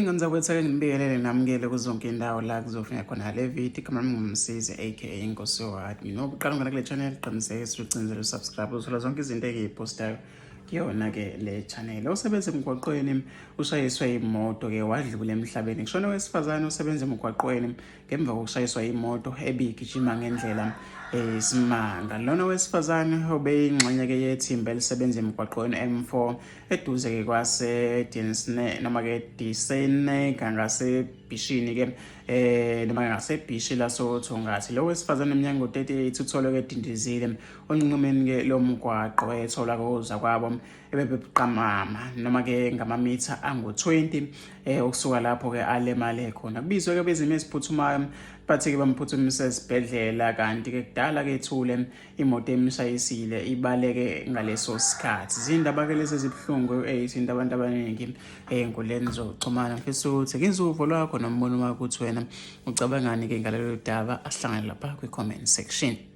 ingane zakwethu ngibingelele namukele kuzonke indawo la kuzofika khona le video kama ngumsizi aka inkosi yohadi. Nokuqala ngana kule channel qiniseka ucinzele subscribe uzothola zonke izinto engiyipostayo kuyona ke le channel. Osebenza emgwaqeni ushayiswe yimoto ke wadlula emhlabeni. Kushona owesifazane osebenza emgwaqeni ngemva kokushayiswa yimoto ebigijima ngendlela isimanga. Lona owesifazane obeyingxenye ke yethimba elisebenza emgwaqweni M4 eduze ke kwase Dinsne noma ke Disene ngase Bishini ke noma ngase Bishi la Sothongathi. Lo wesifazane eminyango 38 uthole ke dindizile onqumeni ke lo mgwaqo ethola koza kwabo ebebeqamama noma ke ngamamitha angu-20 ukusuka lapho ke alemale khona. Kubizwe ke bezimo esiphuthumayo bathi ke bamphuthumise esibhedlela kanti ke kudala ke ethule imoto emshayisile ibaleke ngaleso sikhathi. Izindaba ke lezi zibhlungu ezinto abantu abaningi ey'nkundleni zokuxhumana. Mfisa ukuthi ngizuvo lwakho nombono wakho ukuthi wena ucabangani ke ngalelo daba asihlangane lapha kwi-comment section.